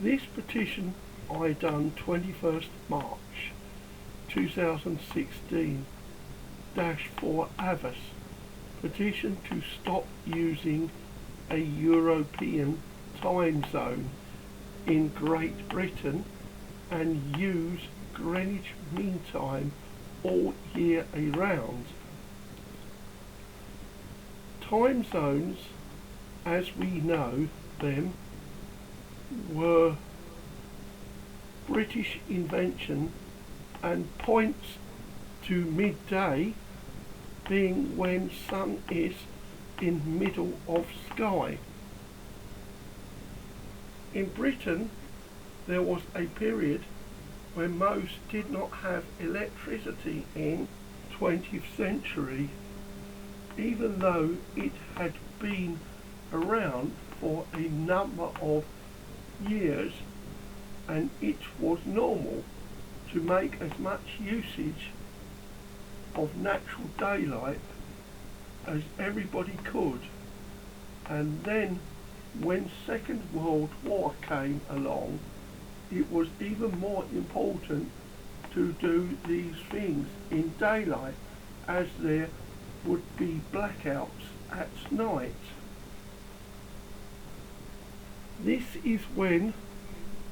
This petition I done 21st March 2016 for Aavaz, petition to stop using a European time zone in Great Britain and use Greenwich Mean Time all year around. Time zones, as we know them, were British invention and points to midday being when sun is in middle of sky. In Britain there was a period when most did not have electricity in 20th century, even though it had been around for a number of years, and it was normal to make as much usage of natural daylight as everybody could. And then when Second World War came along, it was even more important to do these things in daylight, as there would be blackouts at night. This is when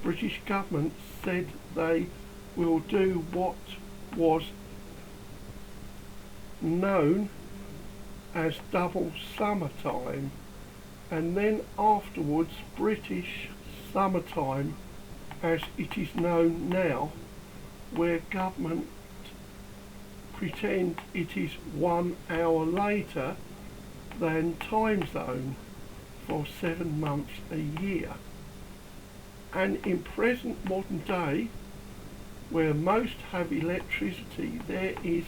British government said they will do what was known as double summertime, and then afterwards British summertime as it is known now, where government pretend it is 1 hour later than time zone for 7 months a year. And in present modern day, where most have electricity, there is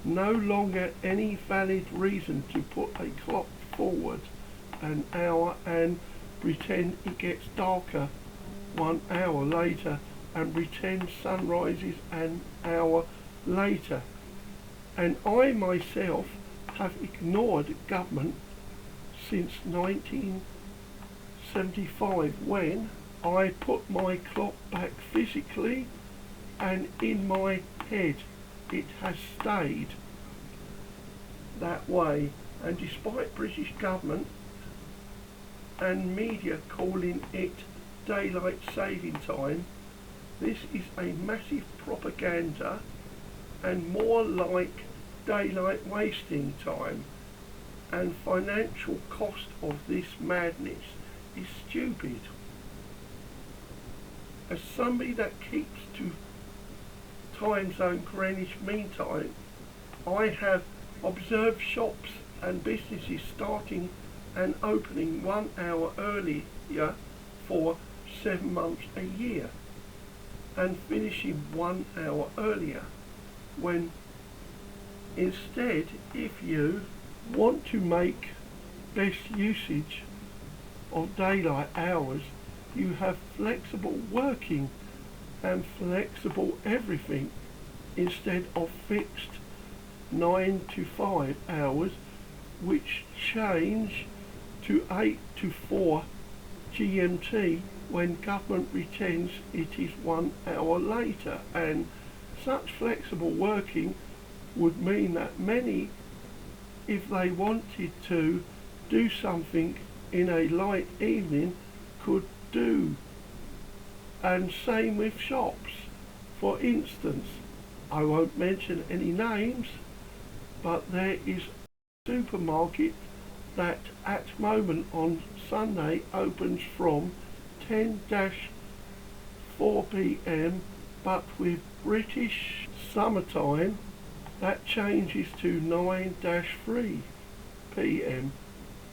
no longer any valid reason to put a clock forward an hour and pretend it gets darker 1 hour later and pretend sun rises an hour later. And I myself have ignored government since 1975, when I put my clock back physically, and in my head it has stayed that way. And despite British government and media calling it daylight saving time, this is a massive propaganda and more like daylight wasting time, and financial cost of this madness is stupid. As somebody that keeps to time zone Greenwich Mean Time, I have observed shops and businesses starting and opening 1 hour earlier for 7 months a year and finishing 1 hour earlier, when instead, if you want to make best usage of daylight hours, you have flexible working and flexible everything instead of fixed 9 to 5 hours, which change to 8 to 4 GMT when government pretends it is 1 hour later. And such flexible working would mean that many, if they wanted to do something in a light evening, could do. And same with shops. For instance, I won't mention any names, but there is a supermarket that at moment on Sunday opens from 10-4 PM, but with British summertime that changes to 9-3 PM.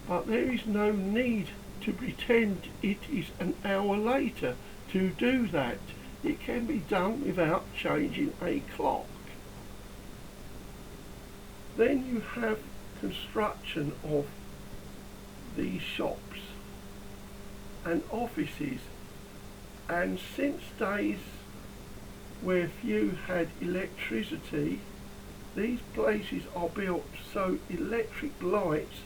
But there is no need to pretend it is an hour later to do that. It can be done without changing a clock. Then you have construction of these shops and offices, and since days where few had electricity, these places are built so electric lights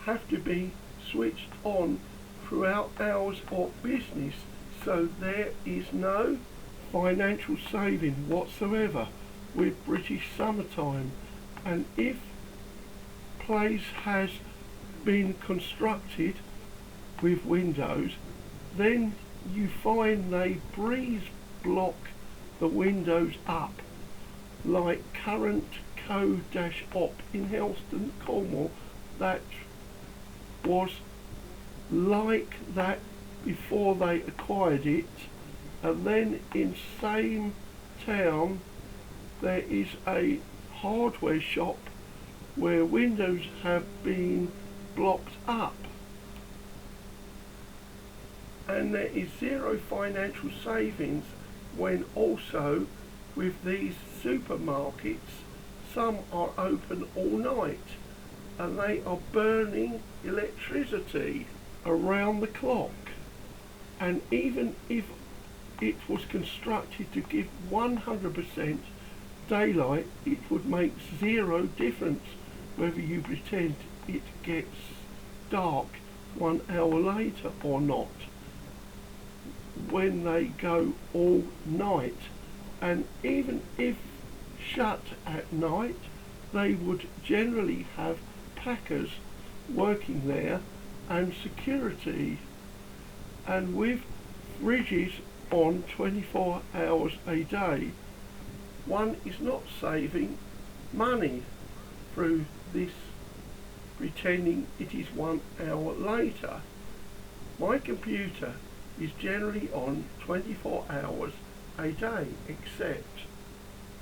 have to be switched on throughout hours of business, So there is no financial saving whatsoever with British summertime, and if place has been constructed with windows, then you find they breeze block the windows up, like current co-op in HeLston, Cornwall. That was like that before they acquired it, and then in same town there is a hardware shop where windows have been blocked up, and there is zero financial savings when also with these supermarkets, some are open all night and they are burning electricity around the clock. And even if it was constructed to give 100% daylight, it would make zero difference whether you pretend it gets dark 1 hour later or not when they go all night. And even if shut at night, they would generally have packers working there and security, and with fridges on 24 hours a day, one is not saving money through this pretending it is 1 hour later. My computer is generally on 24 hours a day, except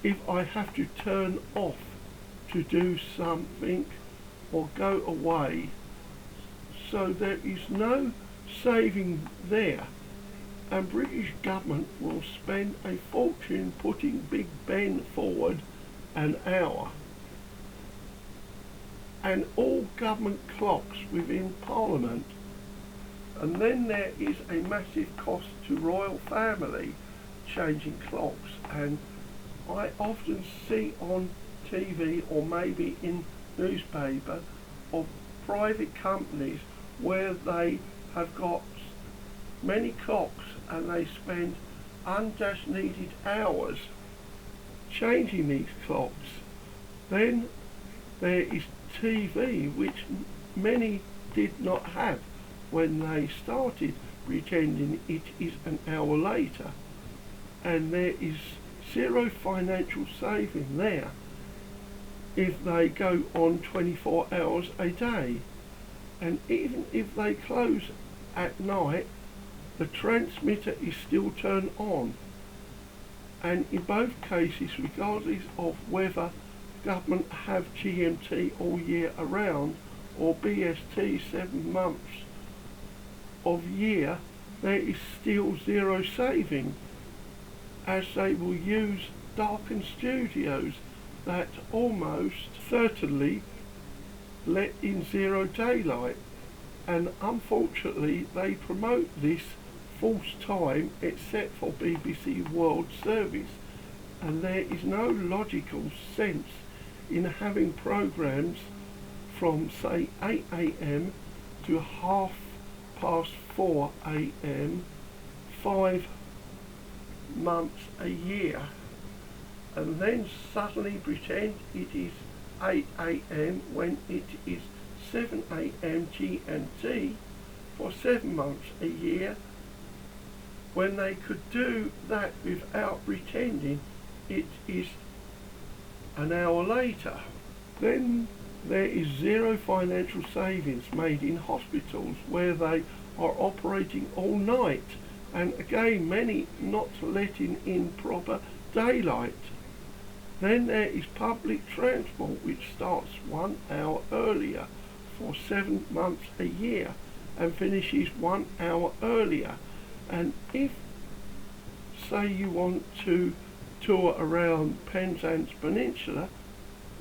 if I have to turn off to do something or go away. So there is no saving there, and British government will spend a fortune putting Big Ben forward an hour, and all government clocks within Parliament. And then there is a massive cost to royal family changing clocks, and I often see on TV or maybe in newspaper of private companies where they have got many clocks and they spend needed hours changing these clocks. Then there is TV, which many did not have when they started pretending it is an hour later, and there is zero financial saving there if they go on 24 hours a day. And even if they close at night, the transmitter is still turned on, and in both cases, regardless of whether government have GMT all year around or BST 7 months of year, there is still zero saving, as they will use darkened studios that almost certainly let in zero daylight, and unfortunately they promote this false time except for BBC World Service, and there is no logical sense in having programs from say 8 AM to 4:30 AM 5 months a year, and then suddenly pretend it is 8 AM when it is 7 AM GMT for 7 months a year, when they could do that without pretending it is an hour later. Then there is zero financial savings made in hospitals where they are operating all night, and again many not letting in proper daylight. Then there is public transport which starts 1 hour earlier for 7 months a year and finishes 1 hour earlier. And if say you want to tour around Penzance Peninsula,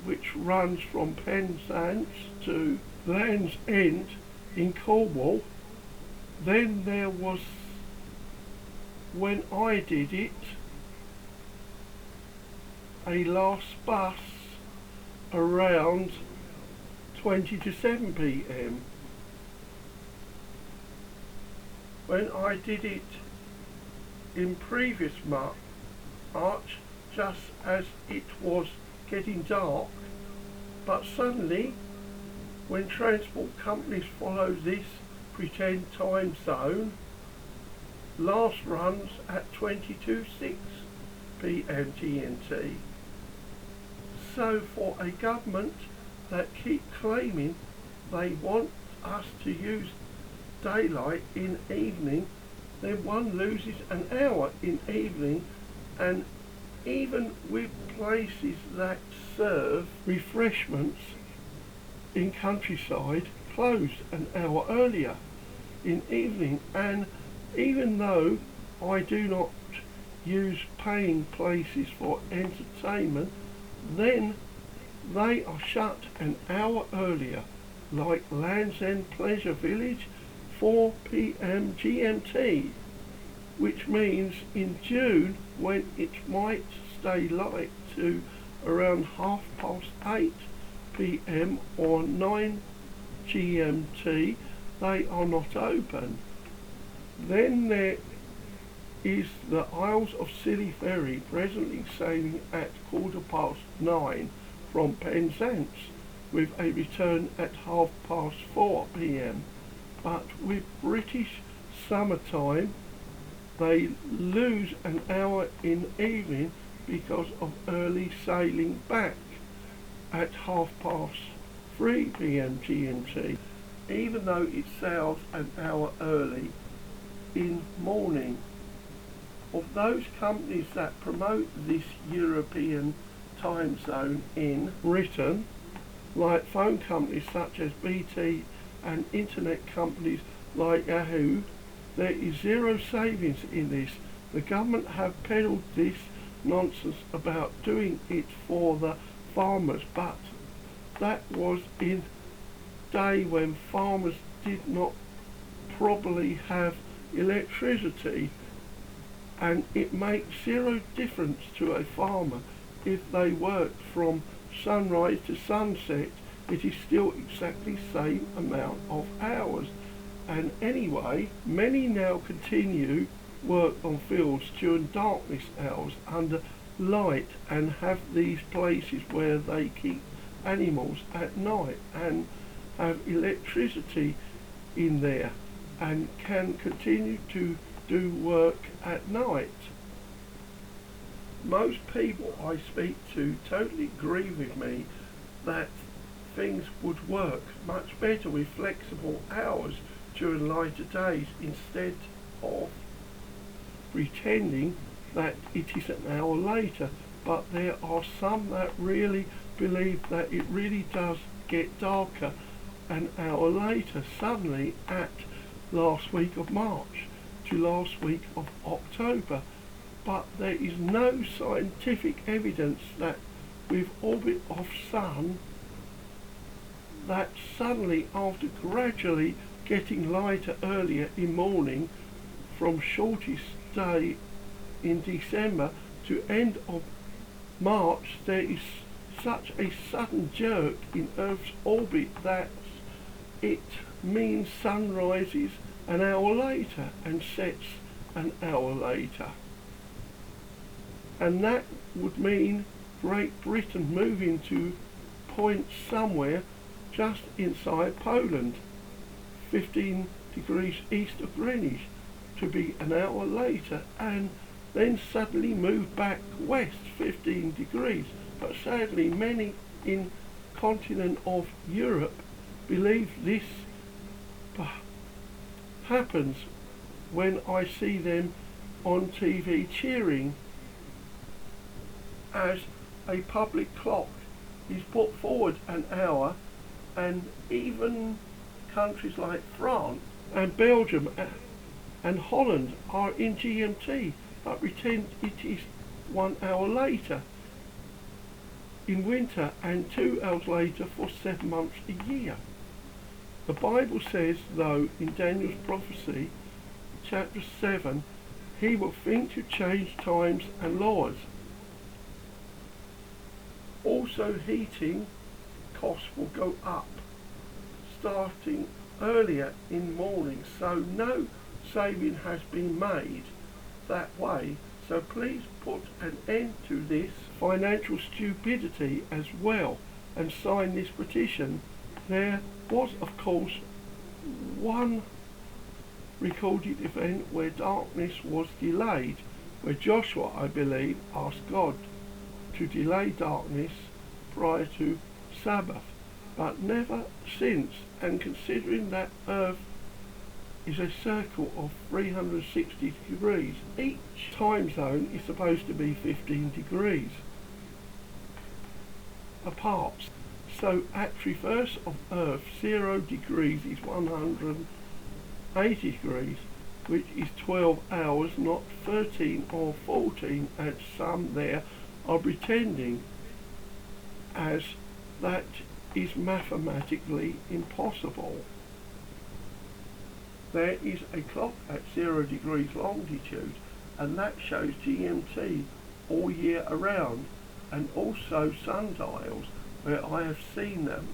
which runs from Penzance to Land's End in Cornwall, then there was, when I did it, a last bus around 20 to 7 PM. When I did it in previous March, just as it was getting dark, but suddenly, when transport companies follow this pretend time zone, last runs at 22:06 PM GMT. So for a government that keep claiming they want us to use daylight in evening, then one loses an hour in evening, and even with places that serve refreshments in countryside close an hour earlier in evening. And even though I do not use paying places for entertainment, then they are shut an hour earlier, like Land's End Pleasure Village, 4 PM GMT, which means in June, when it might stay light to around 8:30 PM or 9 GMT, they are not open. Then there is the Isles of Scilly ferry, presently sailing at 9:15 from Penzance, with a return at 4:30 PM. But with British summertime, they lose an hour in evening because of early sailing back at 3:30 PM GMT, even though it sails an hour early in morning. Of those companies that promote this European time zone in Britain, like phone companies such as BT and internet companies like Yahoo, there is zero savings in this. The government have peddled this nonsense about doing it for the farmers, but that was in day when farmers did not probably have electricity, and it makes zero difference to a farmer if they work from sunrise to sunset. It is still exactly the same amount of hours. And anyway, many now continue work on fields during darkness hours under light, and have these places where they keep animals at night and have electricity in there, and can continue to do work at night. Most people I speak to totally agree with me that things would work much better with flexible hours during lighter days, instead of pretending that it is an hour later. But there are some that really believe that it really does get darker an hour later, suddenly at last week of March to last week of October. But there is no scientific evidence that with orbit of sun, that suddenly, after gradually getting lighter earlier in morning from shortest day in December to end of March, there is such a sudden jerk in Earth's orbit that it means sun rises an hour later and sets an hour later. And that would mean Great Britain moving to point somewhere just inside Poland, 15 degrees east of Greenwich, to be an hour later, and then suddenly move back west 15 degrees. But sadly, many in continent of Europe believe this happens when I see them on TV cheering as a public clock is put forward an hour, and even countries like France and Belgium and Holland are in GMT, but pretend it is 1 hour later in winter and 2 hours later for 7 months a year. The Bible says, though, in Daniel's prophecy, chapter 7, he will think to change times and laws. Also, heating costs will go up, starting earlier in morning, so no saving has been made. that way, so please put an end to this financial stupidity as well and sign this petition. There was, of course, one recorded event where darkness was delayed, where Joshua, I believe, asked God to delay darkness prior to Sabbath, but never since. And considering that Earth is a circle of 360 degrees, each time zone is supposed to be 15 degrees apart. So at reverse of Earth, 0 degrees is 180 degrees, which is 12 hours, not 13 or 14, as some there are pretending, as that is mathematically impossible. There is a clock at 0 degrees longitude, and that shows GMT all year around, and also sundials, where I have seen them